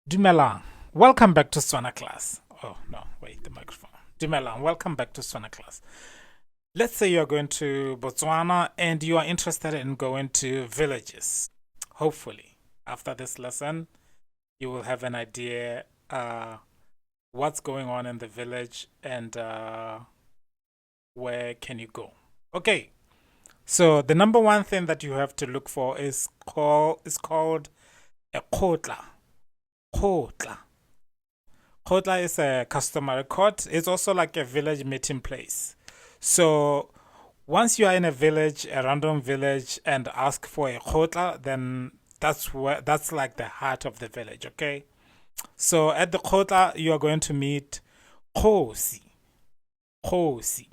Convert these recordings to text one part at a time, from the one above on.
Dumelang, welcome back to Setswana class. Oh no, wait, the microphone. Dumelang, welcome back to Setswana class. Let's say you're going to Botswana and you are interested in going to villages. Hopefully, after this lesson, you will have an idea what's going on in the village and where can you go. Okay, so the number one thing that you have to look for is called a kotla. Kotla. Kotla is a customary court. It's also like a village meeting place. So once you are in a village, a random village, and ask for a kotla, then that's like the heart of the village. Okay. So at the kotla, you are going to meet Khosi. Khosi.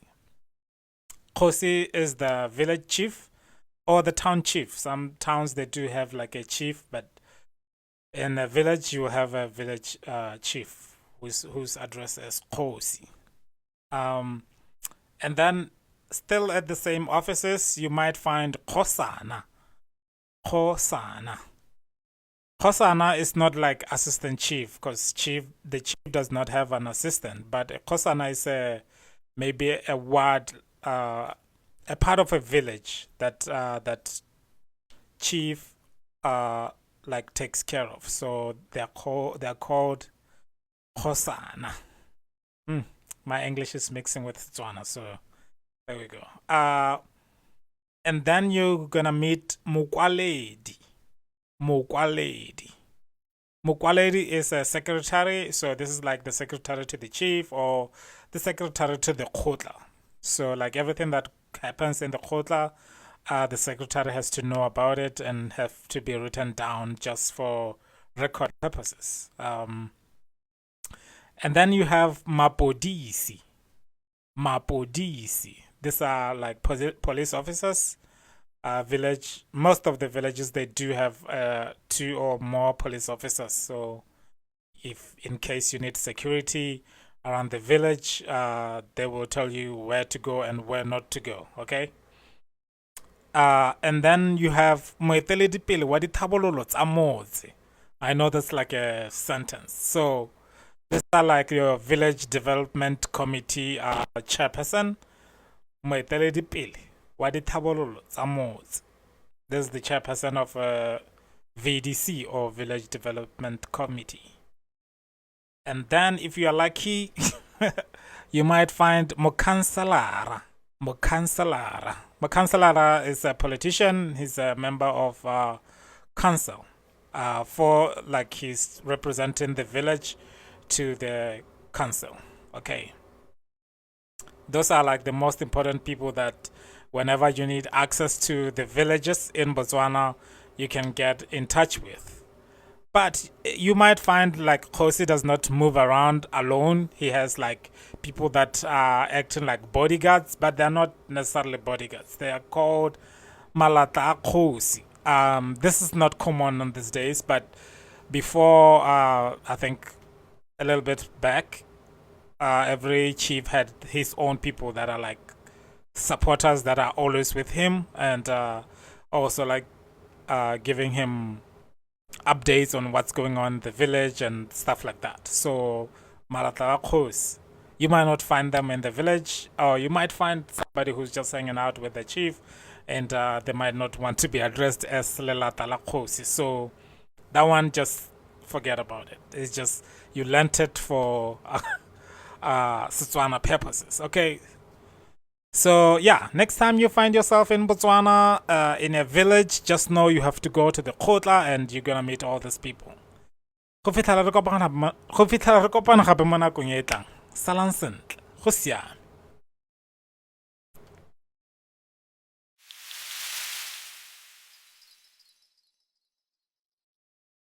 Khosi is the village chief or the town chief. Some towns they do have like a chief, but in a village you have a village chief whose address is Khosi. And then still at the same offices you might find Khosana. Khosana. Khosana is not like assistant chief because the chief does not have an assistant, but a Khosana is maybe a ward, a part of a village that chief like takes care of. So they're called Khosana. My English is mixing with Setswana, so there we go. And then you're gonna meet Mukwaledi. Mukwaledi. Mukwaledi is a secretary, so this is like the secretary to the chief or the secretary to the kotla. So like everything that happens in the kotla, the secretary has to know about it and have to be written down just for record purposes. And then you have Mapodisi. Mapodisi. These are like police officers. Most of the villages they do have 2 or more police officers. So if in case you need security around the village, they will tell you where to go and where not to go. Okay. And then you have Moeteledipele wa dithabololo tsa motse. I know that's like a sentence. So these are like your village development committee chairperson. Moeteledipele wa dithabololo tsa motse. This is the chairperson of VDC or Village Development Committee. And then if you are lucky, you might find Mokansalara. Mokansalara. Mokansalara is a politician. He's a member of council. For like he's representing the village to the council. Okay. Those are like the most important people that whenever you need access to the villages in Botswana, you can get in touch with. But you might find like Khosi does not move around alone. He has like people that are acting like bodyguards, but they're not necessarily bodyguards. They are called Malata Khosi. This is not common on these days, but before, I think a little bit back, every chief had his own people that are like supporters that are always with him and also like giving him updates on what's going on in the village and stuff like that. So Malata Khos, you might not find them in the village, or you might find somebody who's just hanging out with the chief and they might not want to be addressed as Lelatala Khosi. So that one, just forget about it. It's just you lent it for Setswana purposes. Okay. So yeah, next time you find yourself in Botswana, in a village, just know you have to go to the kotla and you're gonna meet all these people. Go fitlhela re kopana gape mo nakong e e tlang. Salang sentle. Go siame.